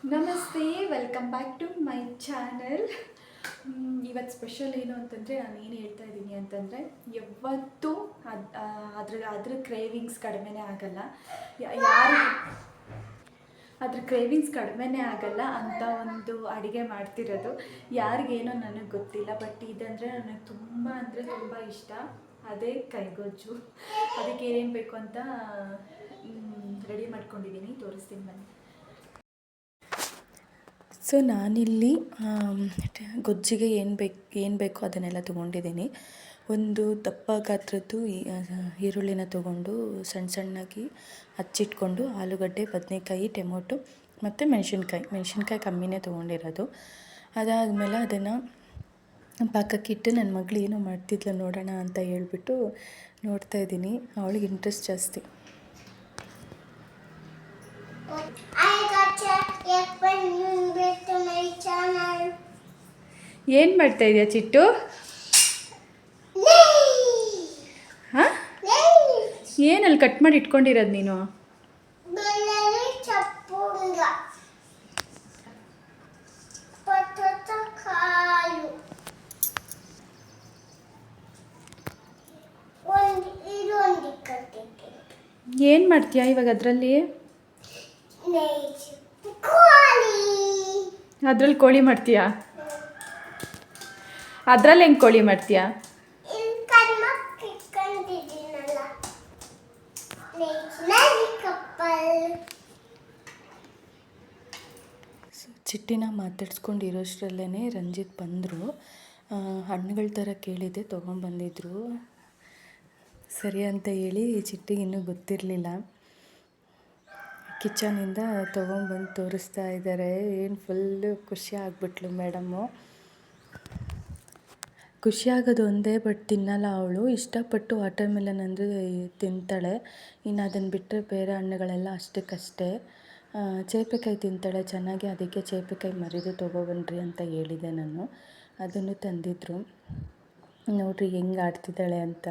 ನಮಸ್ತೆ, welcome back to my channel. ಇವತ್ತು special ಏನು ಅಂತಂದರೆ, ನಾನು ಏನು ಹೇಳ್ತಾ ಇದ್ದೀನಿ ಅಂತಂದರೆ, ಯಾವತ್ತೂ ಅದ್ರ ಕ್ರೇವಿಂಗ್ಸ್ ಕಡಿಮೆನೇ ಆಗಲ್ಲ. ಯಾರು ಅದ್ರ ಕ್ರೇವಿಂಗ್ಸ್ ಕಡಿಮೆನೇ ಆಗಲ್ಲ ಅಂತ ಒಂದು ಅಡುಗೆ ಮಾಡ್ತಿರೋದು. ಯಾರಿಗೇನೋ ನನಗೆ ಗೊತ್ತಿಲ್ಲ, ಬಟ್ ಇದಂದರೆ ನನಗೆ ತುಂಬ ಅಂದರೆ ತುಂಬ ಇಷ್ಟ. ಅದೇ ಕೈಗೊಜ್ಜು. ಅದಕ್ಕೆ ಏನೇನು ಬೇಕು ಅಂತ ರೆಡಿ ಮಾಡ್ಕೊಂಡಿದ್ದೀನಿ, ತೋರಿಸ್ತೀನಿ ಬನ್ನಿ. ಸೊ ನಾನಿಲ್ಲಿ ಗೊಜ್ಜಿಗೆ ಏನು ಬೇಕೋ ಅದನ್ನೆಲ್ಲ ತೊಗೊಂಡಿದ್ದೀನಿ. ಒಂದು ದಪ್ಪ ಗಾತ್ರದ್ದು ಈರುಳ್ಳಿನ ತೊಗೊಂಡು ಸಣ್ಣಗೆ ಹಚ್ಚಿಟ್ಕೊಂಡು, ಆಲೂಗಡ್ಡೆ, ಬದನೆಕಾಯಿ, ಟೊಮೊಟೊ ಮತ್ತು ಮೆಣಸಿನ್ಕಾಯಿ ಕಮ್ಮಿನೇ ತೊಗೊಂಡಿರೋದು. ಅದಾದಮೇಲೆ ಅದನ್ನು ಪಾಕಕ್ಕಿಟ್ಟು ನನ್ನ ಮಗಳು ಏನೋ ಮಾಡ್ತಿದ್ಲು ನೋಡೋಣ ಅಂತ ಹೇಳ್ಬಿಟ್ಟು ನೋಡ್ತಾಯಿದ್ದೀನಿ. ಅವಳಿಗೆ ಇಂಟ್ರೆಸ್ಟ್ ಜಾಸ್ತಿ. ಏನು ಮಾಡ್ತಾ ಇದೆಯಾ ಚಿಟ್ಟು? ಹಾಂ, ಏನಲ್ಲಿ ಕಟ್ ಮಾಡಿ ಇಟ್ಕೊಂಡಿರೋದು ನೀನು? ಏನು ಮಾಡ್ತೀಯಾ ಇವಾಗ ಅದರಲ್ಲಿ? ಅದ್ರಲ್ಲಿ ಕೋಳಿ ಮಾಡ್ತೀಯಾ? ಅದ್ರಲ್ಲಿ ಹೆಂಗೆ ಕೋಳಿ ಮಾಡ್ತೀಯಾ? ಚಿಟ್ಟಿನ ಮಾತಾಡ್ಸ್ಕೊಂಡಿರೋಷ್ಟರಲ್ಲೇ ರಂಜಿತ್ ಬಂದರು. ಹಣ್ಣುಗಳ ಥರ ಕೇಳಿದೆ, ತೊಗೊಂಬಂದಿದ್ರು. ಸರಿ ಅಂತ ಹೇಳಿ ಚಿಟ್ಟಿಗೆ ಇನ್ನೂ ಗೊತ್ತಿರಲಿಲ್ಲ. ಕಿಚನಿಂದ ತೊಗೊಂಬಂದು ತೋರಿಸ್ತಾ ಇದ್ದಾರೆ. ಏನು ಫುಲ್ಲು ಖುಷಿ ಆಗಿಬಿಟ್ಲು ಮೇಡಮ್ಮು. ಖುಷಿಯಾಗೋದು ಒಂದೇ, ಬಟ್ ತಿನ್ನಲ್ಲ ಅವಳು. ಇಷ್ಟಪಟ್ಟು ವಾಟರ್ ಮೆಲನ್ ಅಂದರೆ ತಿಂತಾಳೆ. ಇನ್ನು ಅದನ್ನು ಬಿಟ್ಟರೆ ಬೇರೆ ಹಣ್ಣುಗಳೆಲ್ಲ ಅಷ್ಟಕ್ಕಷ್ಟೇ. ಚೇಪೆಕಾಯಿ ತಿಂತಾಳೆ ಚೆನ್ನಾಗಿ, ಅದಕ್ಕೆ ಚೇಪೆಕಾಯಿ ಮರಿದು ತೊಗೊಬನ್ನಿರಿ ಅಂತ ಹೇಳಿದೆ ನಾನು. ಅದನ್ನು ತಂದಿದ್ರು. ನೋಡಿರಿ ಹೆಂಗೆ ಆಡ್ತಿದ್ದಾಳೆ ಅಂತ.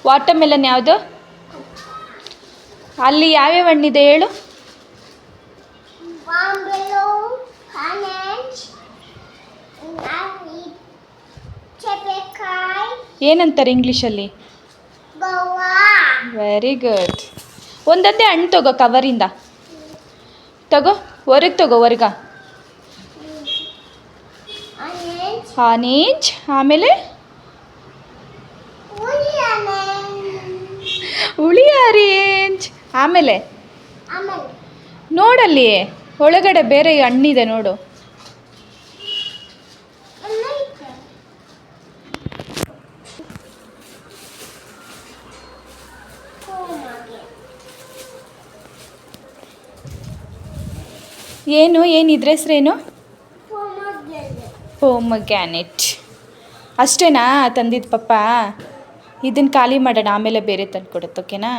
ವಾಟರ್ ಮೆಲನ್ ಯಾವುದು? ಅಲ್ಲಿ ಯಾವ್ಯಾವ ಹಣ್ಣಿದೆ ಹೇಳು? ಏನಂತಾರೆ ಇಂಗ್ಲೀಷಲ್ಲಿ? Very good. ಒಂದೊಂದೇ ಹಣ್ಣು ತಗೋ, ಕವರಿಂದ ತಗೋ, ಹೊರಗೆ ಆನೇಂಜ್, ಆಮೇಲೆ ಹುಳಿ ಆರೇಂಜ್, ಆಮೇಲೆ ನೋಡಲ್ಲಿ ಒಳಗಡೆ ಬೇರೆ ಹಣ್ಣಿದೆ ನೋಡು. ಏನಿದ್ರ ಹೆಸ್ರೇನು? ಪೊಮಗ್ಯಾನೆಟ್. ಅಷ್ಟೇನಾ ತಂದಿದ್ದು ಪಪ್ಪ? ಇದನ್ನು ಖಾಲಿ ಮಾಡೋಣ, ಆಮೇಲೆ ಬೇರೆ ತಂದು ಕೊಡುತ್ತೆ. ಓಕೆನಾ?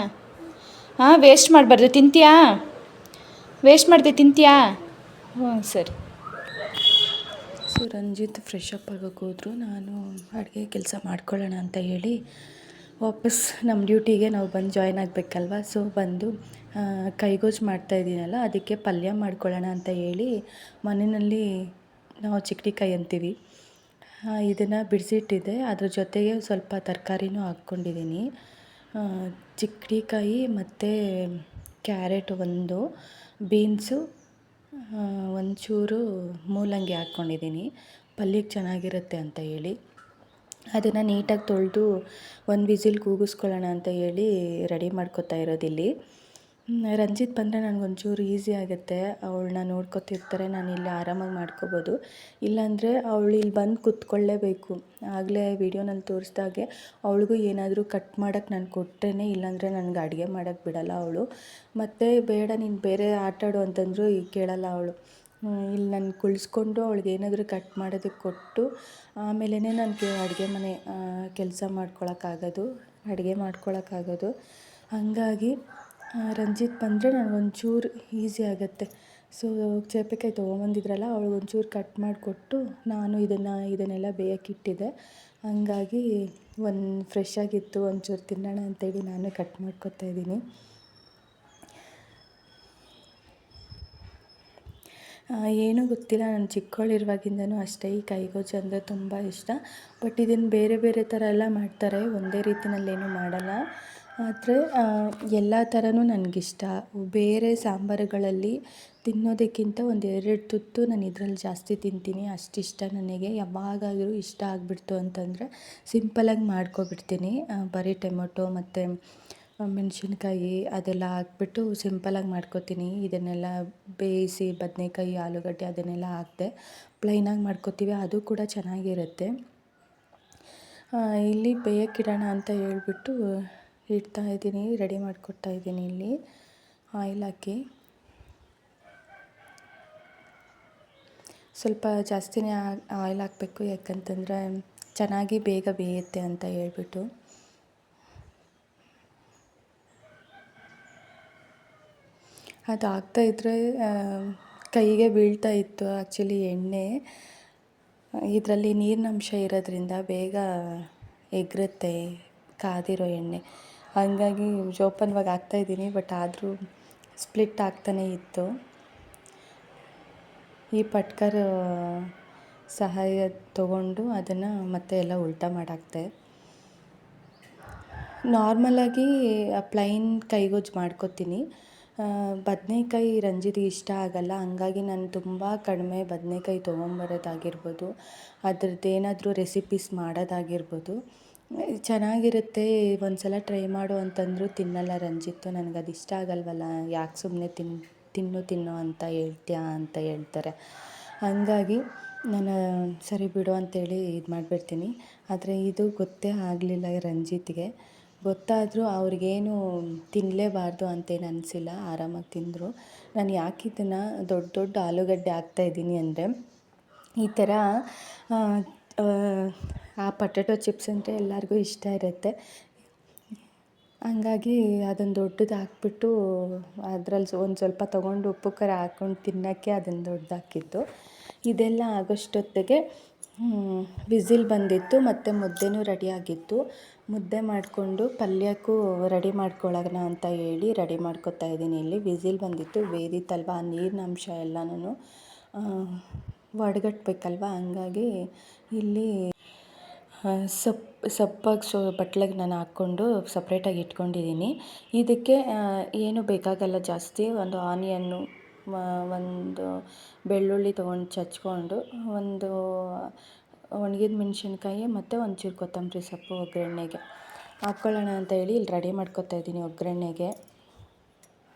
ಹಾಂ, ವೇಸ್ಟ್ ಮಾಡಬಾರ್ದು. ತಿಂತೀಯಾ? ವೇಸ್ಟ್ ಮಾಡಿದೆ ತಿಂತೀಯಾ? ಹ್ಞೂ ಸರಿ. ಸೊ ರಂಜಿತ್ ಫ್ರೆಶ್ ಅಪ್ ಆಗೋಕೆ ಹೋದರು. ನಾನು ಅಡುಗೆ ಕೆಲಸ ಮಾಡ್ಕೊಳ್ಳೋಣ ಅಂತ ಹೇಳಿ ವಾಪಸ್ ನಮ್ಮ ಡ್ಯೂಟಿಗೆ ನಾವು ಬಂದು ಜಾಯ್ನ್ ಆಗಬೇಕಲ್ವ. ಸೊ ಬಂದು ಕೈಗೋಜು ಮಾಡ್ತಾಯಿದ್ದೀನಲ್ಲ, ಅದಕ್ಕೆ ಪಲ್ಯ ಮಾಡ್ಕೊಳ್ಳೋಣ ಅಂತ ಹೇಳಿ ಮನೆಯಲ್ಲಿ ನಾವು ಚಿಕ್ಕಡಿಕಾಯಿ ಅಂತೀವಿ, ಇದನ್ನು ಬಿಡಿಸಿಟ್ಟಿದ್ದೆ. ಅದ್ರ ಜೊತೆಗೆ ಸ್ವಲ್ಪ ತರಕಾರಿನೂ ಹಾಕ್ಕೊಂಡಿದ್ದೀನಿ. ಚಿಕ್ಕಡಿಕಾಯಿ ಮತ್ತು ಕ್ಯಾರೆಟ್ ಒಂದು, ಬೀನ್ಸು, ಒಂಚೂರು ಮೂಲಂಗಿ ಹಾಕ್ಕೊಂಡಿದ್ದೀನಿ, ಪಲ್ಯಕ್ಕೆ ಚೆನ್ನಾಗಿರುತ್ತೆ ಅಂತ ಹೇಳಿ. ಅದನ್ನು ನೀಟಾಗಿ ತೊಳೆದು ಒಂದು ವಿಸಿಲ್ ಕೂಗಿಸ್ಕೊಳ್ಳೋಣ ಅಂತ ಹೇಳಿ ರೆಡಿ ಮಾಡ್ಕೊತಾ ಇರೋದಿಲ್ಲಿ. ರಂಜಿತ್ ಬಂದರೆ ನನಗೊಂಚೂರು ಈಸಿ ಆಗುತ್ತೆ. ಅವಳನ್ನ ನೋಡ್ಕೊತಿರ್ತಾರೆ, ನಾನು ಇಲ್ಲಿ ಆರಾಮಾಗಿ ಮಾಡ್ಕೊಬೋದು. ಇಲ್ಲಾಂದರೆ ಅವಳು ಇಲ್ಲಿ ಬಂದು ಕೂತ್ಕೊಳ್ಳೇಬೇಕು. ಆಗಲೇ ವೀಡಿಯೋನಲ್ಲಿ ತೋರಿಸ್ದಾಗೆ ಅವಳಿಗೂ ಏನಾದರೂ ಕಟ್ ಮಾಡೋಕ್ಕೆ ನಾನು ಕೊಟ್ಟರೆ, ಇಲ್ಲಾಂದರೆ ನನಗೆ ಅಡುಗೆ ಮಾಡೋಕ್ಕೆ ಬಿಡಲ್ಲ ಅವಳು. ಮತ್ತು ಬೇಡ ನೀನು ಬೇರೆ ಆಟಾಡು ಅಂತಂದರೂ ಈಗ ಕೇಳಲ್ಲ ಅವಳು. ಇಲ್ಲಿ ನಾನು ಕುಳಿಸ್ಕೊಂಡು ಅವಳಿಗೆ ಏನಾದರೂ ಕಟ್ ಮಾಡೋದಕ್ಕೆ ಕೊಟ್ಟು ಆಮೇಲೆ ನನಗೆ ಅಡುಗೆ ಮನೆ ಕೆಲಸ ಅಡುಗೆ ಮಾಡ್ಕೊಳಕ್ಕಾಗೋದು. ಹಾಗಾಗಿ ರಂಜಿತ್ ಬಂದರೆ ನನಗೊಂಚೂರು ಈಸಿ ಆಗುತ್ತೆ. ಸೊ ಚೇಪೆಕಾಯಿ ತೊಗೊಂಬಂದಿದ್ರಲ್ಲ, ಅವಳಿಗೊಂಚೂರು ಕಟ್ ಮಾಡಿಕೊಟ್ಟು ನಾನು ಇದನ್ನೆಲ್ಲ ಬೇಯಕ್ಕಿಟ್ಟಿದ್ದೆ. ಹಾಗಾಗಿ ಒಂದು ಫ್ರೆಶ್ ಆಗಿತ್ತು, ಒಂಚೂರು ತಿನ್ನೋಣ ಅಂತೇಳಿ ನಾನು ಕಟ್ ಮಾಡ್ಕೊತಾ ಇದ್ದೀನಿ. ಏನೂ ಗೊತ್ತಿಲ್ಲ, ನಾನು ಚಿಕ್ಕವಳಿರುವಾಗಿಂದನೂ ಅಷ್ಟೇ ಈ ಕೈಗೊಜ್ಜು ಅಂದರೆ ತುಂಬ ಇಷ್ಟ. ಬಟ್ ಇದನ್ನು ಬೇರೆ ಬೇರೆ ಥರ ಎಲ್ಲ ಮಾಡ್ತಾರೆ, ಒಂದೇ ರೀತಿಯಲ್ಲೇನೂ ಮಾಡಲ್ಲ. ಆದರೆ ಎಲ್ಲ ಥರನೂ ನನಗಿಷ್ಟ. ಬೇರೆ ಸಾಂಬಾರುಗಳಲ್ಲಿ ತಿನ್ನೋದಕ್ಕಿಂತ ಒಂದು 2 ತುತ್ತು ನಾನು ಇದರಲ್ಲಿ ಜಾಸ್ತಿ ತಿಂತೀನಿ, ಅಷ್ಟಿಷ್ಟ ನನಗೆ. ಯಾವಾಗಾದರೂ ಇಷ್ಟ ಆಗಿಬಿಡ್ತು ಅಂತಂದರೆ ಸಿಂಪಲಾಗಿ ಮಾಡ್ಕೊಬಿಡ್ತೀನಿ. ಬರೀ ಟೊಮೊಟೊ ಮತ್ತು ಮೆಣಸಿನ್ಕಾಯಿ ಅದೆಲ್ಲ ಹಾಕ್ಬಿಟ್ಟು ಸಿಂಪಲಾಗಿ ಮಾಡ್ಕೊತೀನಿ. ಇದನ್ನೆಲ್ಲ ಬೇಯಿಸಿ ಬದನೇಕಾಯಿ, ಆಲೂಗಡ್ಡೆ ಅದನ್ನೆಲ್ಲ ಹಾಕದೆ ಪ್ಲೈನಾಗಿ ಮಾಡ್ಕೊತೀವಿ, ಅದು ಕೂಡ ಚೆನ್ನಾಗಿರುತ್ತೆ. ಇಲ್ಲಿ ಬೇಯಕ್ಕಿಡೋಣ ಅಂತ ಹೇಳ್ಬಿಟ್ಟು ಇಡ್ತಾಯಿದ್ದೀನಿ, ರೆಡಿ ಮಾಡಿಕೊಡ್ತಾಯಿದ್ದೀನಿ. ಇಲ್ಲಿ ಆಯಿಲ್ ಹಾಕಿ ಸ್ವಲ್ಪ ಜಾಸ್ತಿನೇ ಆಯಿಲ್ ಹಾಕಬೇಕು, ಯಾಕಂತಂದರೆ ಚೆನ್ನಾಗಿ ಬೇಗ ಬೇಯುತ್ತೆ ಅಂತ ಹೇಳ್ಬಿಟ್ಟು. ಅದು ಹಾಕ್ತಾಯಿದ್ರೆ ಕೈಗೆ ಬೀಳ್ತಾ ಇತ್ತು ಆ್ಯಕ್ಚುಲಿ ಎಣ್ಣೆ. ಇದರಲ್ಲಿ ನೀರಿನಂಶ ಇರೋದ್ರಿಂದ ಬೇಗ ಎಗರುತ್ತೆ ಕಾದಿರೋ ಎಣ್ಣೆ, ಹಾಗಾಗಿ ಜೋಪಾನವಾಗಿ ಹಾಕ್ತಾಯಿದ್ದೀನಿ. ಬಟ್ ಆದರೂ ಸ್ಪ್ಲಿಟ್ ಆಗ್ತಾನೇ ಇತ್ತು. ಈ ಪಟ್ಕರ್ ಸಹಾಯ ತೊಗೊಂಡು ಅದನ್ನು ಮತ್ತೆ ಎಲ್ಲ ಉಲ್ಟಾ ಮಾಡಾಕ್ತೆ. ನಾರ್ಮಲಾಗಿ ಪ್ಲೈನ್ ಕೈಗೊಜ್ಜು ಮಾಡ್ಕೊತೀನಿ. ಬದನೇಕಾಯಿ ರಂಜಿತ್ಗೆ ಇಷ್ಟ ಆಗಲ್ಲ, ಹಂಗಾಗಿ ನಾನು ತುಂಬ ಕಡಿಮೆ ಬದನೇಕಾಯಿ ತೊಗೊಂಬರೋದಾಗಿರ್ಬೋದು, ಅದ್ರದ್ದೇನಾದರೂ ರೆಸಿಪೀಸ್ ಮಾಡೋದಾಗಿರ್ಬೋದು ಚೆನ್ನಾಗಿರುತ್ತೆ. ಒಂದು ಸಲ ಟ್ರೈ ಮಾಡು ಅಂತಂದರೂ ತಿನ್ನಲ್ಲ ರಂಜಿತ್ತು. ನನಗದು ಇಷ್ಟ ಆಗಲ್ವಲ್ಲ, ಯಾಕೆ ಸುಮ್ಮನೆ ತಿನ್ನು ಅಂತ ಹೇಳ್ತೀಯಾ ಅಂತ ಹೇಳ್ತಾರೆ. ಹಂಗಾಗಿ ನಾನು ಸರಿ ಬಿಡು ಅಂತೇಳಿ ಇದು ಮಾಡಿಬಿಡ್ತೀನಿ. ಆದರೆ ಇದು ಗೊತ್ತೇ ಆಗಲಿಲ್ಲ ರಂಜಿತ್ಗೆ. ಗೊತ್ತಾದರೂ ಅವ್ರಿಗೇನು ತಿನ್ನಲೇಬಾರ್ದು ಅಂತೇನು ಅನಿಸಿಲ್ಲ, ಆರಾಮಾಗಿ ತಿಂದರು. ನಾನು ಯಾಕೆ ಇದನ್ನು ದೊಡ್ಡ ದೊಡ್ಡ ಆಲೂಗಡ್ಡೆ ಹಾಕ್ತಾಯಿದ್ದೀನಿ ಅಂದರೆ, ಈ ಥರ ಆ ಪೊಟ್ಯಾಟೊ ಚಿಪ್ಸ್ ಅಂದರೆ ಎಲ್ಲರಿಗೂ ಇಷ್ಟ ಇರುತ್ತೆ. ಹಂಗಾಗಿ ಅದನ್ನು ದೊಡ್ಡದು ಹಾಕ್ಬಿಟ್ಟು ಅದ್ರಲ್ಲಿ ಒಂದು ಸ್ವಲ್ಪ ತೊಗೊಂಡು ಉಪ್ಪು ಖಾರ ಹಾಕ್ಕೊಂಡು ತಿನ್ನೋಕ್ಕೆ ಅದನ್ನು ದೊಡ್ಡದು ಹಾಕಿದ್ದು. ಇದೆಲ್ಲ ಆಗೋಷ್ಟೊತ್ತಿಗೆ ವಿಸಿಲ್ ಬಂದಿತ್ತು ಮತ್ತು ಮುದ್ದೆನೂ ರೆಡಿಯಾಗಿತ್ತು. ಮುದ್ದೆ ಮಾಡಿಕೊಂಡು ಪಲ್ಯಕ್ಕೂ ರೆಡಿ ಮಾಡ್ಕೊಳ್ಳೋಣ ಅಂತ ಹೇಳಿ ರೆಡಿ ಮಾಡ್ಕೊತಾ ಇದ್ದೀನಿ. ಇಲ್ಲಿ ವಿಸಿಲ್ ಬಂದಿತ್ತು, ಬೇದಿತ್ತಲ್ವ, ಆ ನೀರಿನ ಅಂಶ ಎಲ್ಲನೂ ಒಡಗಟ್ಬೇಕಲ್ವ, ಹಂಗಾಗಿ ಇಲ್ಲಿ ಸಪ್ಪಾಗಿ ಬಟ್ಲಿಗೆ ನಾನು ಹಾಕ್ಕೊಂಡು ಸಪ್ರೇಟಾಗಿ ಇಟ್ಕೊಂಡಿದ್ದೀನಿ. ಇದಕ್ಕೆ ಏನು ಬೇಕಾಗಲ್ಲ ಜಾಸ್ತಿ. ಒಂದು ಆನಿಯನ್ನು, ಒಂದು ಬೆಳ್ಳುಳ್ಳಿ ತೊಗೊಂಡು ಚಚ್ಕೊಂಡು, ಒಂದು ಒಣಗಿದ ಮೆಣಸಿನ್ಕಾಯಿ ಮತ್ತು ಒಂಚೂರು ಕೊತ್ತಂಬರಿ ಸೊಪ್ಪು ಒಗ್ಗರಣೆಗೆ ಹಾಕ್ಕೊಳ್ಳೋಣ ಅಂತ ಹೇಳಿ ಇಲ್ಲಿ ರೆಡಿ ಮಾಡ್ಕೊತಾ ಇದ್ದೀನಿ. ಒಗ್ಗರಣೆಗೆ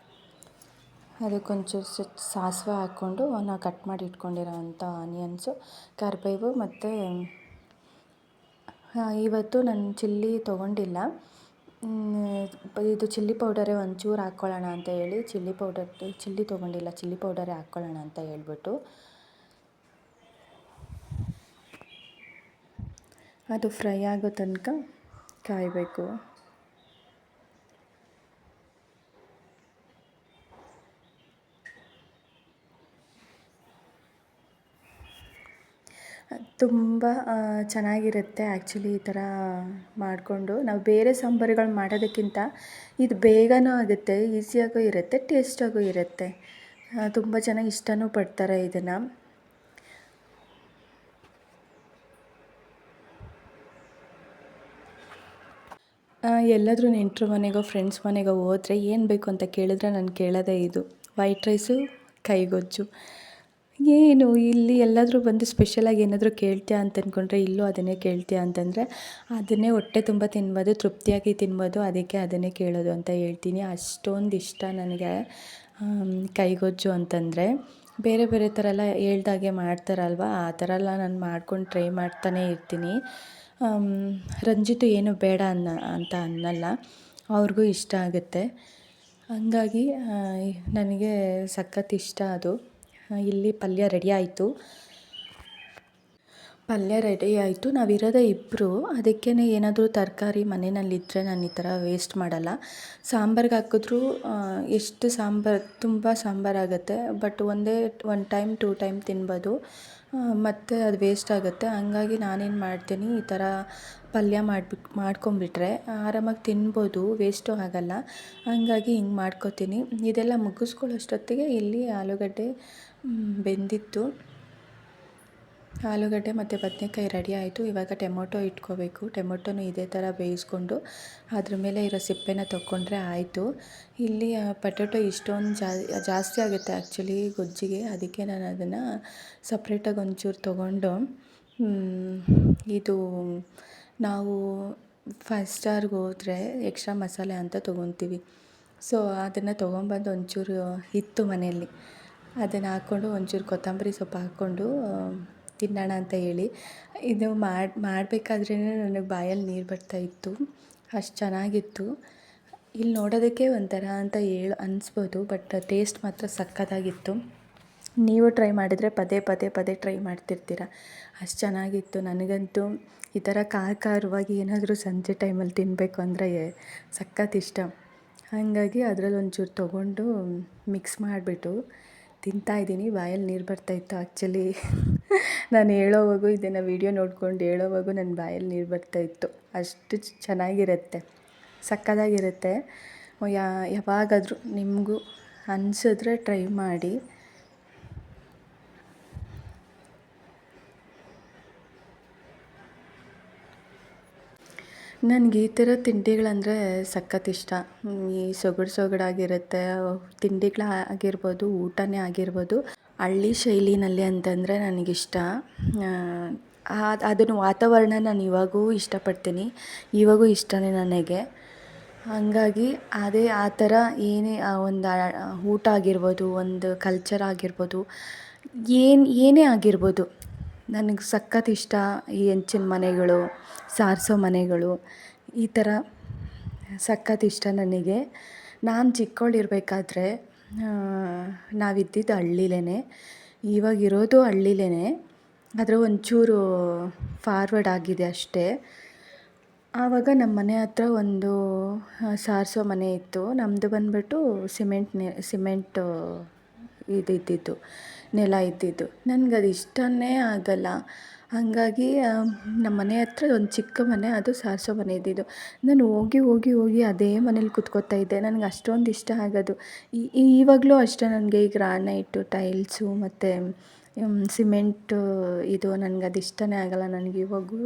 ಅದಕ್ಕೊಂಚೂರು ಸಾಸಿವೆ ಹಾಕ್ಕೊಂಡು ನಾವು ಕಟ್ ಮಾಡಿ ಇಟ್ಕೊಂಡಿರೋ ಅಂಥ ಆನಿಯನ್ಸು, ಕರಿಬೇವು ಮತ್ತು ಇವತ್ತು ನಾನು ಚಿಲ್ಲಿ ತೊಗೊಂಡಿಲ್ಲ. ಇದು ಚಿಲ್ಲಿ ಪೌಡರೇ ಒಂಚೂರು ಹಾಕ್ಕೊಳ್ಳೋಣ ಅಂತ ಹೇಳಿ ಚಿಲ್ಲಿ ತೊಗೊಂಡಿಲ್ಲ, ಚಿಲ್ಲಿ ಪೌಡರೇ ಹಾಕ್ಕೊಳ್ಳೋಣ ಅಂತ ಹೇಳ್ಬಿಟ್ಟು ಅದು ಫ್ರೈ ಆಗೋ ತನಕ ಕಾಯಬೇಕು. ತುಂಬ ಚೆನ್ನಾಗಿರುತ್ತೆ ಆ್ಯಕ್ಚುಲಿ ಈ ಥರ ಮಾಡಿಕೊಂಡು. ನಾವು ಬೇರೆ ಸಾಂಬಾರುಗಳು ಮಾಡೋದಕ್ಕಿಂತ ಇದು ಬೇಗನೂ ಆಗುತ್ತೆ, ಈಸಿಯಾಗೂ ಇರುತ್ತೆ, ಟೇಸ್ಟಾಗೂ ಇರುತ್ತೆ. ತುಂಬ ಜನ ಇಷ್ಟನೂ ಪಡ್ತಾರೆ ಇದನ್ನು. ಎಲ್ಲಾದರೂ ನೆಂಟರು ಮನೆಗೋ ಫ್ರೆಂಡ್ಸ್ ಮನೆಗೋ ಹೋದರೆ ಏನು ಬೇಕು ಅಂತ ಕೇಳಿದ್ರೆ ನಾನು ಕೇಳೋದೇ ಇದು, ವೈಟ್ ರೈಸು, ಕೈಗೊಜ್ಜು. ಏನು ಇಲ್ಲಿ ಎಲ್ಲಾದರೂ ಬಂದು ಸ್ಪೆಷಲಾಗಿ ಏನಾದರೂ ಕೇಳ್ತೀಯಾ ಅಂತ ಅಂದ್ಕೊಂಡ್ರೆ ಇಲ್ಲೂ ಅದನ್ನೇ ಕೇಳ್ತೀಯಾ ಅಂತಂದರೆ ಅದನ್ನೇ ಹೊಟ್ಟೆ ತುಂಬ ತಿನ್ಬೋದು, ತೃಪ್ತಿಯಾಗಿ ತಿನ್ಬೋದು, ಅದಕ್ಕೆ ಅದನ್ನೇ ಕೇಳೋದು ಅಂತ ಹೇಳ್ತೀನಿ. ಅಷ್ಟೊಂದು ಇಷ್ಟ ನನಗೆ ಕೈಗೊಜ್ಜು ಅಂತಂದರೆ. ಬೇರೆ ಬೇರೆ ಥರ ಎಲ್ಲ ಹೇಳ್ದಾಗೆ ಮಾಡ್ತಾರಲ್ವ, ಆ ಥರ ಎಲ್ಲ ನಾನು ಮಾಡ್ಕೊಂಡು ಟ್ರೈ ಮಾಡ್ತಾನೇ ಇರ್ತೀನಿ. ರಂಜಿತು ಏನು ಬೇಡ ಅಂತ ಅನ್ನಲ್ಲ, ಅವ್ರಿಗೂ ಇಷ್ಟ ಆಗುತ್ತೆ. ಹಂಗಾಗಿ ನನಗೆ ಸಖತ್ ಇಷ್ಟ ಅದು. ಇಲ್ಲಿ ಪಲ್ಯ ರೆಡಿ ಆಯಿತು. ನಾವಿರೋದೇ ಇಬ್ಬರು, ಅದಕ್ಕೇ ಏನಾದರೂ ತರಕಾರಿ ಮನೆಯಲ್ಲಿದ್ದರೆ ನಾನು ಈ ಥರ ವೇಸ್ಟ್ ಮಾಡಲ್ಲ. ಸಾಂಬಾರ್ಗೆ ಹಾಕಿದ್ರೂ ಎಷ್ಟು ತುಂಬ ಸಾಂಬಾರಾಗುತ್ತೆ, ಬಟ್ 1 ಟೈಮ್ 2 ಟೈಮ್ ತಿನ್ಬೋದು. ಮತ್ತು ಅದು ವೇಸ್ಟ್ ಆಗುತ್ತೆ. ಹಂಗಾಗಿ ನಾನೇನು ಮಾಡ್ತೀನಿ, ಈ ಥರ ಪಲ್ಯ ಮಾಡ್ಕೊಂಬಿಟ್ರೆ ಆರಾಮಾಗಿ ತಿನ್ಬೋದು, ವೇಸ್ಟು ಆಗೋಲ್ಲ. ಹಂಗಾಗಿ ಹಿಂಗೆ ಮಾಡ್ಕೊತೀನಿ. ಇದೆಲ್ಲ ಮುಗಿಸ್ಕೊಳ್ಳೋಷ್ಟೊತ್ತಿಗೆ ಇಲ್ಲಿ ಆಲೂಗಡ್ಡೆ ಬೆಂದಿತ್ತು. ಆಲೂಗಡ್ಡೆ ಮತ್ತು ಬದನೇಕಾಯಿ ರೆಡಿ ಆಯಿತು. ಇವಾಗ ಟೊಮೊಟೊ ಇಟ್ಕೋಬೇಕು. ಟೊಮೊಟೊನೂ ಇದೇ ಥರ ಬೇಯಿಸ್ಕೊಂಡು ಅದ್ರ ಮೇಲೆ ಇರೋ ಸಿಪ್ಪೆನ ತಗೊಂಡ್ರೆ ಆಯಿತು. ಇಲ್ಲಿ ಪೊಟೊಟೊ ಇಷ್ಟೊಂದು ಜಾಸ್ತಿ ಆಗುತ್ತೆ ಆ್ಯಕ್ಚುಲಿ ಗೊಜ್ಜಿಗೆ. ಅದಕ್ಕೆ ನಾನು ಅದನ್ನು ಸಪ್ರೇಟಾಗಿ ಒಂಚೂರು ತೊಗೊಂಡು, ಇದು ನಾವು 5 ಸ್ಟಾರ್ಗೆ ಹೋದರೆ ಎಕ್ಸ್ಟ್ರಾ ಮಸಾಲೆ ಅಂತ ತೊಗೊತೀವಿ. ಸೊ ಅದನ್ನು ತೊಗೊಂಬಂದು ಒಂಚೂರು ಇತ್ತು ಮನೆಯಲ್ಲಿ, ಅದನ್ನು ಹಾಕ್ಕೊಂಡು ಒಂಚೂರು ಕೊತ್ತಂಬರಿ ಸೊಪ್ಪು ಹಾಕ್ಕೊಂಡು ತಿನ್ನೋಣ ಅಂತ ಹೇಳಿ ಇದು ಮಾಡಬೇಕಾದ್ರೇ ನನಗೆ ಬಾಯಲ್ಲಿ ನೀರು ಬರ್ತಾಯಿತ್ತು, ಅಷ್ಟು ಚೆನ್ನಾಗಿತ್ತು. ಇಲ್ಲಿ ನೋಡೋದಕ್ಕೆ ಒಂಥರ ಅಂತ ಅನಿಸ್ಬೋದು, ಬಟ್ ಟೇಸ್ಟ್ ಮಾತ್ರ ಸಕ್ಕತ್ತಾಗಿತ್ತು. ನೀವು ಟ್ರೈ ಮಾಡಿದರೆ ಪದೇ ಪದೇ ಪದೇ ಟ್ರೈ ಮಾಡ್ತಿರ್ತೀರ, ಅಷ್ಟು ಚೆನ್ನಾಗಿತ್ತು. ನನಗಂತೂ ಈ ಥರ ಖಾರವಾಗಿ ಏನಾದರೂ ಸಂಜೆ ಟೈಮಲ್ಲಿ ತಿನ್ನಬೇಕು ಅಂದರೆ ಸಖತ್ ಇಷ್ಟ. ಹಾಗಾಗಿ ಅದರಲ್ಲಿ ಒಂಚೂರು ತೊಗೊಂಡು ಮಿಕ್ಸ್ ಮಾಡಿಬಿಟ್ಟು ತಿಂತಾಯಿದ್ದೀನಿ. ಬಾಯಲ್ಲಿ ನೀರು ಬರ್ತಾಯಿತ್ತು ಆ್ಯಕ್ಚುಲಿ. ನಾನು ಹೇಳೋವಾಗೂ ಇದನ್ನು ವೀಡಿಯೋ ನೋಡ್ಕೊಂಡು ಹೇಳೋವಾಗೂ ನನ್ನ ಬಾಯಲ್ಲಿ ನೀರು ಬರ್ತಾಯಿತ್ತು. ಅಷ್ಟು ಚೆನ್ನಾಗಿರುತ್ತೆ, ಸಕ್ಕತ್ತಾಗಿರುತ್ತೆ. ಯಾವಾಗಾದರೂ ನಿಮಗೂ ಅನಿಸಿದ್ರೆ ಟ್ರೈ ಮಾಡಿ. ನನಗೆ ಈ ಥರ ತಿಂಡಿಗಳಂದರೆ ಸಖತ್ ಇಷ್ಟ. ಈ ಸೊಗಡಾಗಿರುತ್ತೆ ತಿಂಡಿಗಳಾಗಿರ್ಬೋದು, ಊಟನೇ ಆಗಿರ್ಬೋದು. ಹಳ್ಳಿ ಶೈಲಿನಲ್ಲಿ ಅಂತಂದರೆ ನನಗಿಷ್ಟ. ಅದನ್ನು ವಾತಾವರಣ ನಾನು ಇವಾಗೂ ಇಷ್ಟಪಡ್ತೀನಿ, ಇವಾಗೂ ಇಷ್ಟನೇ ನನಗೆ. ಹಾಗಾಗಿ ಅದೇ ಆ ಥರ ಏನೇ ಒಂದು ಊಟ ಆಗಿರ್ಬೋದು, ಒಂದು ಕಲ್ಚರ್ ಆಗಿರ್ಬೋದು, ಏನೇ ಆಗಿರ್ಬೋದು, ನನಗೆ ಸಖತ್ ಇಷ್ಟ. ಈ ಹೆಂಚಿನ ಮನೆಗಳು, ಸಾರಿಸೋ ಮನೆಗಳು, ಈ ಥರ ಸಖತ್ ಇಷ್ಟ ನನಗೆ. ನಾನು ಚಿಕ್ಕವಳಿರ್ಬೇಕಾದ್ರೆ ನಾವಿದ್ದಿದ್ದು ಹಳ್ಳಿಲೇ, ಇವಾಗಿರೋದು ಹಳ್ಳಿಲೇ, ಆದರೆ ಒಂಚೂರು ಫಾರ್ವರ್ಡ್ ಆಗಿದೆ ಅಷ್ಟೇ. ಆವಾಗ ನಮ್ಮ ಮನೆ ಹತ್ರ ಒಂದು ಸಾರಿಸೋ ಮನೆ ಇತ್ತು. ನಮ್ಮದು ಬಂದುಬಿಟ್ಟು ಸಿಮೆಂಟು ಇದ್ದಿದ್ದು ನೆಲ ಇದ್ದಿದ್ದು. ನನಗದು ಇಷ್ಟನೇ ಆಗಲ್ಲ. ಹಾಗಾಗಿ ನಮ್ಮ ಮನೆ ಹತ್ರ ಒಂದು ಚಿಕ್ಕ ಮನೆ, ಅದು ಸಾರಿಸೋ ಮನೆ ಇದ್ದಿದ್ದು. ನಾನು ಹೋಗಿ ಅದೇ ಮನೇಲಿ ಕೂತ್ಕೋತಾ ಇದ್ದೆ. ನನಗೆ ಅಷ್ಟೊಂದು ಇಷ್ಟ ಆಗೋದು. ಇವಾಗಲೂ ಅಷ್ಟೇ. ನನಗೆ ಈ ಗ್ರಾನೈಟು, ಟೈಲ್ಸು ಮತ್ತು ಸಿಮೆಂಟು ಇದು ನನಗದು ಇಷ್ಟನೇ ಆಗಲ್ಲ. ನನಗೆ ಇವಾಗೂ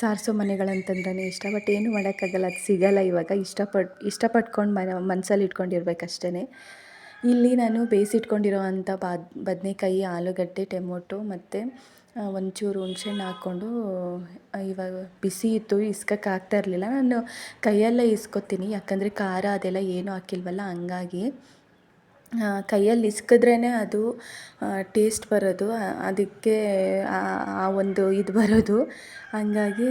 ಸಾರಿಸೋ ಮನೆಗಳಂತಂದ್ರೆ ಇಷ್ಟ. ಬಟ್ ಏನು ಮಾಡೋಕ್ಕಾಗಲ್ಲ, ಅದು ಸಿಗೋಲ್ಲ ಇವಾಗ. ಇಷ್ಟಪಟ್ಕೊಂಡು ಮನಸ್ಸಲ್ಲಿ ಇಟ್ಕೊಂಡಿರ್ಬೇಕಷ್ಟೇ. ಇಲ್ಲಿ ನಾನು ಬೇಯಿಸಿಟ್ಕೊಂಡಿರೋ ಅಂಥ ಬದನೇಕಾಯಿ, ಆಲೂಗಡ್ಡೆ, ಟೊಮೊಟೊ ಮತ್ತು ಒಂಚೂರು ಹುಣ್ಸೆಹಣ್ಣು ಹಾಕ್ಕೊಂಡು, ಇವಾಗ ಬಿಸಿ ಇತ್ತು, ಇಸ್ಕೋಕ್ಕಾಗ್ತಾ ಇರಲಿಲ್ಲ. ನಾನು ಕೈಯಲ್ಲೇ ಇಸ್ಕೊತೀನಿ, ಯಾಕಂದರೆ ಖಾರ ಅದೆಲ್ಲ ಏನೂ ಹಾಕಿಲ್ವಲ್ಲ. ಹಂಗಾಗಿ ಕೈಯಲ್ಲಿ ಇಸ್ಕಿದ್ರೇ ಅದು ಟೇಸ್ಟ್ ಬರೋದು, ಅದಕ್ಕೆ ಆ ಒಂದು ಇದು ಬರೋದು. ಹಂಗಾಗಿ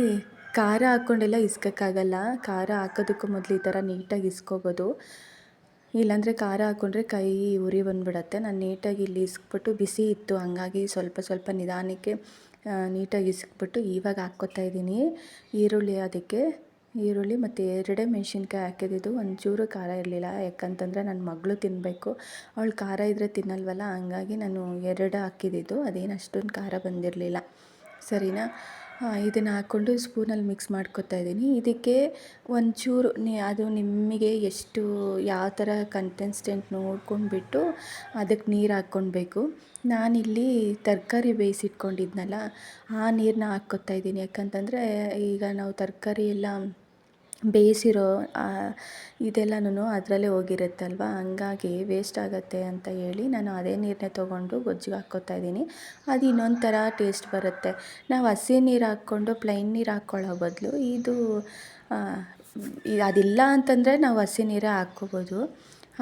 ಖಾರ ಹಾಕ್ಕೊಂಡೆಲ್ಲ ಇಸ್ಕೋಕ್ಕಾಗಲ್ಲ. ಖಾರ ಹಾಕೋದಕ್ಕೂ ಮೊದಲು ಈ ಥರ ನೀಟಾಗಿ ಇಸ್ಕೋಬೋದು. ಇಲ್ಲಾಂದರೆ ಖಾರ ಹಾಕ್ಕೊಂಡ್ರೆ ಕೈ ಉರಿ ಬಂದುಬಿಡತ್ತೆ. ನಾನು ನೀಟಾಗಿ ಇಲ್ಲಿ ಇಸ್ಕ್ಬಿಟ್ಟು, ಬಿಸಿ ಇತ್ತು ಹಂಗಾಗಿ ಸ್ವಲ್ಪ ನಿಧಾನಕ್ಕೆ ನೀಟಾಗಿ ಇಸ್ಕ್ಬಿಟ್ಟು ಇವಾಗ ಹಾಕ್ಕೋತಾ ಇದ್ದೀನಿ ಈರುಳ್ಳಿ. ಅದಕ್ಕೆ ಈರುಳ್ಳಿ ಮತ್ತು 2 ಮೆಣಸಿನ್ಕಾಯಿ ಹಾಕಿದ್ದು. ಒಂಚೂರು ಖಾರ ಇರಲಿಲ್ಲ, ಯಾಕಂತಂದರೆ ನನ್ನ ಮಗಳು ತಿನ್ನಬೇಕು, ಅವಳು ಖಾರ ಇದ್ದರೆ ತಿನ್ನಲ್ವಲ್ಲ. ಹಂಗಾಗಿ ನಾನು 2 ಹಾಕಿದ್ದು. ಅದೇನು ಅಷ್ಟೊಂದು ಖಾರ ಬಂದಿರಲಿಲ್ಲ, ಸರಿನಾ. ಇದನ್ನು ಹಾಕ್ಕೊಂಡು ಸ್ಪೂನಲ್ಲಿ ಮಿಕ್ಸ್ ಮಾಡ್ಕೊತಾ ಇದ್ದೀನಿ. ಇದಕ್ಕೆ ಒಂಚೂರು ಅದು ನಿಮಗೆ ಎಷ್ಟು ಯಾವ ಥರ ಕನ್ಸಿಸ್ಟೆಂಟ್ ನೋಡ್ಕೊಂಡ್ಬಿಟ್ಟು ಅದಕ್ಕೆ ನೀರು ಹಾಕ್ಕೊಳ್ಬೇಕು. ನಾನಿಲ್ಲಿ ತರಕಾರಿ ಬೇಯಿಸಿಟ್ಕೊಂಡಿದ್ನಲ್ಲ, ಆ ನೀರನ್ನ ಹಾಕ್ಕೊತಾ ಇದ್ದೀನಿ. ಯಾಕಂತಂದರೆ ಈಗ ನಾವು ತರಕಾರಿ ಎಲ್ಲ ಬೇಯಿಸಿರೋ ಇದೆಲ್ಲನೂ ಅದರಲ್ಲೇ ಹೋಗಿರುತ್ತಲ್ವ, ಹಂಗಾಗಿ ವೇಸ್ಟ್ ಆಗುತ್ತೆ ಅಂತ ಹೇಳಿ ನಾನು ಅದೇ ನೀರನ್ನೇ ತೊಗೊಂಡು ಗೊಜ್ಜಿಗೆ ಹಾಕ್ಕೋತಾ ಇದ್ದೀನಿ. ಅದು ಇನ್ನೊಂದು ಥರ ಟೇಸ್ಟ್ ಬರುತ್ತೆ. ನಾವು ಹಸಿ ನೀರು ಹಾಕ್ಕೊಂಡು ಪ್ಲೈನ್ ನೀರು ಹಾಕ್ಕೊಳ್ಳೋ ಬದಲು ಇದು ಅದಿಲ್ಲ ಅಂತಂದರೆ ನಾವು ಹಸಿ ನೀರೇ ಹಾಕ್ಕೋಬೋದು.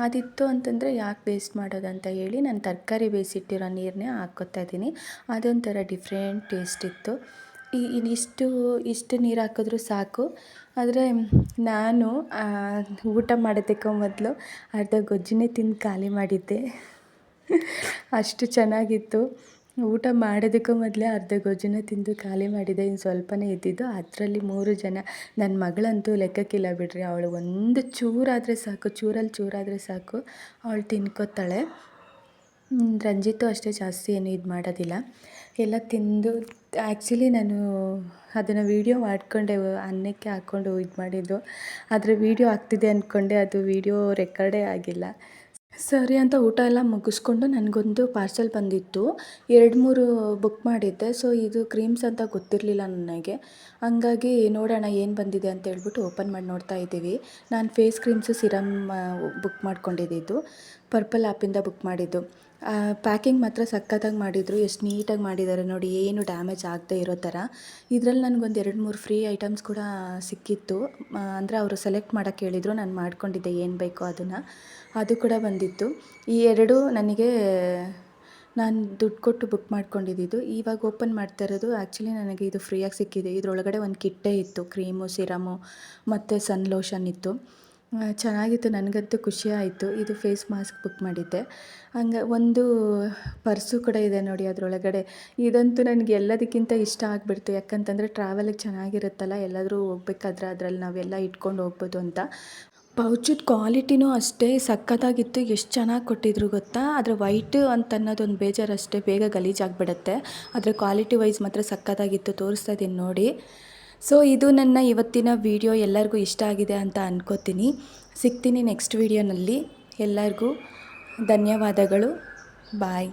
ಅದಿತ್ತು ಅಂತಂದರೆ ಯಾಕೆ ವೇಸ್ಟ್ ಮಾಡೋದಂತ ಹೇಳಿ ನಾನು ತರಕಾರಿ ಬೇಯಿಸಿಟ್ಟಿರೋ ನೀರನ್ನೇ ಹಾಕ್ಕೋತಾ ಇದ್ದೀನಿ. ಅದೊಂಥರ ಡಿಫ್ರೆಂಟ್ ಟೇಸ್ಟ್ ಇತ್ತು. ಇಷ್ಟು ನೀರು ಹಾಕಿದ್ರೂ ಸಾಕು. ಆದರೆ ನಾನು ಊಟ ಮಾಡೋದಕ್ಕೂ ಮೊದಲು ಅರ್ಧ ಗೊಜ್ಜನ್ನೇ ತಿಂದು ಖಾಲಿ ಮಾಡಿದ್ದೆ, ಅಷ್ಟು ಚೆನ್ನಾಗಿತ್ತು. ಊಟ ಮಾಡೋದಕ್ಕೂ ಮೊದಲೇ ಅರ್ಧ ಗೊಜ್ಜನ್ನ ತಿಂದು ಖಾಲಿ ಮಾಡಿದ್ದೆ. ಇನ್ನು ಸ್ವಲ್ಪನೇ ಇದ್ದಿದ್ದು. ಅದರಲ್ಲಿ 3 ಜನ. ನನ್ನ ಮಗಳಂತೂ ಲೆಕ್ಕಕ್ಕಿಲ್ಲ ಬಿಡ್ರಿ. ಅವಳು ಒಂದು ಚೂರಾದರೆ ಸಾಕು, ಚೂರಲ್ಲಿ ಚೂರಾದರೆ ಸಾಕು, ಅವಳು ತಿನ್ಕೋತಾಳೆ. ರಂಜಿತ್ತು ಅಷ್ಟೇ ಜಾಸ್ತಿ ಏನು ಇದು ಮಾಡೋದಿಲ್ಲ, ಎಲ್ಲ ತಿಂದು. ಆ್ಯಕ್ಚುಲಿ ನಾನು ಅದನ್ನು ವೀಡಿಯೋ ಮಾಡಿಕೊಂಡೆ, ಅನ್ನಕ್ಕೆ ಹಾಕ್ಕೊಂಡು ಇದು ಮಾಡಿದ್ದು, ಆದರೆ ವೀಡಿಯೋ ಆಗ್ತಿದೆ ಅಂದ್ಕೊಂಡೆ, ಅದು ವೀಡಿಯೋ ರೆಕಾರ್ಡೇ ಆಗಿಲ್ಲ. ಸರಿ ಅಂತ ಊಟ ಎಲ್ಲ ಮುಗಿಸ್ಕೊಂಡು ನನಗೊಂದು ಪಾರ್ಸೆಲ್ ಬಂದಿತ್ತು. 2-3 ಬುಕ್ ಮಾಡಿದ್ದೆ. ಸೊ ಇದು ಕ್ರೀಮ್ಸ್ ಅಂತ ಗೊತ್ತಿರಲಿಲ್ಲ ನನಗೆ. ಹಂಗಾಗಿ ನೋಡೋಣ ಏನು ಬಂದಿದೆ ಅಂತ ಹೇಳ್ಬಿಟ್ಟು ಓಪನ್ ಮಾಡಿ ನೋಡ್ತಾ ಇದ್ದೀವಿ. ನಾನು ಫೇಸ್ ಕ್ರೀಮ್ಸು ಸಿರಮ್ ಬುಕ್ ಮಾಡ್ಕೊಂಡಿದ್ದು, ಪರ್ಪಲ್ ಆ್ಯಪಿಂದ ಬುಕ್ ಮಾಡಿದ್ದು. ಪ್ಯಾಕಿಂಗ್ ಮಾತ್ರ ಸಖತ್ತಾಗಿ ಮಾಡಿದರು, ಎಷ್ಟು ನೀಟಾಗಿ ಮಾಡಿದ್ದಾರೆ ನೋಡಿ, ಏನು ಡ್ಯಾಮೇಜ್ ಆಗದೆ ಇರೋ ಥರ. ಇದರಲ್ಲಿ ನನಗೊಂದು 2-3 ಫ್ರೀ ಐಟಮ್ಸ್ ಕೂಡ ಸಿಕ್ಕಿತ್ತು. ಅಂದರೆ ಅವರು ಸೆಲೆಕ್ಟ್ ಮಾಡೋಕ್ಕೆ ಹೇಳಿದರು, ನಾನು ಮಾಡ್ಕೊಂಡಿದ್ದೆ ಏನು ಬೇಕೋ ಅದನ್ನು, ಅದು ಕೂಡ ಬಂದಿತ್ತು. ಈ 2 ನನಗೆ ನಾನು ದುಡ್ಡು ಕೊಟ್ಟು ಬುಕ್ ಮಾಡ್ಕೊಂಡಿದ್ದು. ಇವಾಗ ಓಪನ್ ಮಾಡ್ತಾ ಇರೋದು, ಆ್ಯಕ್ಚುಲಿ ನನಗೆ ಇದು ಫ್ರೀಯಾಗಿ ಸಿಕ್ಕಿದೆ. ಇದರೊಳಗಡೆ ಒಂದು ಕಿಟ್ಟೇ ಇತ್ತು, ಕ್ರೀಮು, ಸಿರಮು ಮತ್ತು ಸನ್ ಲೋಷನ್ ಇತ್ತು. ಚೆನ್ನಾಗಿತ್ತು, ನನಗಂತೂ ಖುಷಿ ಆಯಿತು. ಇದು ಫೇಸ್ ಮಾಸ್ಕ್ ಬುಕ್ ಮಾಡಿದ್ದೆ. ಒಂದು ಪರ್ಸು ಕೂಡ ಇದೆ ನೋಡಿ ಅದರೊಳಗಡೆ. ಇದಂತೂ ನನಗೆ ಎಲ್ಲದಕ್ಕಿಂತ ಇಷ್ಟ ಆಗಿಬಿಡ್ತು, ಯಾಕಂತಂದರೆ ಟ್ರಾವೆಲಿಗೆ ಚೆನ್ನಾಗಿರುತ್ತಲ್ಲ, ಎಲ್ಲಾದರೂ ಹೋಗ್ಬೇಕಾದ್ರೆ ಅದರಲ್ಲಿ ನಾವೆಲ್ಲ ಇಟ್ಕೊಂಡು ಹೋಗ್ಬೋದು ಅಂತ. ಪೌಚದ ಕ್ವಾಲಿಟಿನೂ ಅಷ್ಟೇ ಸಖತ್ತಾಗಿತ್ತು, ಎಷ್ಟು ಚೆನ್ನಾಗಿ ಕೊಟ್ಟಿದ್ರು ಗೊತ್ತಾ. ಆದರೆ ವೈಟ್ ಅಂತ ಅನ್ನೋದೊಂದು ಬೇಜಾರಷ್ಟೇ, ಬೇಗ ಗಲೀಜಾಗಿಬಿಡುತ್ತೆ. ಆದರೆ ಕ್ವಾಲಿಟಿ ವೈಸ್ ಮಾತ್ರ ಸಖತ್ತಾಗಿತ್ತು, ತೋರಿಸ್ತಾ ಇದ್ದೀನಿ ನೋಡಿ. ಸೊ ಇದು ನನ್ನ ಇವತ್ತಿನ ವೀಡಿಯೋ, ಎಲ್ಲರಿಗೂ ಇಷ್ಟ ಆಗಿದೆ ಅಂತ ಅನ್ಕೋತೀನಿ. ಸಿಗ್ತೀನಿ ನೆಕ್ಸ್ಟ್ ವೀಡಿಯೋನಲ್ಲಿ. ಎಲ್ಲರಿಗೂ ಧನ್ಯವಾದಗಳು. ಬಾಯ್.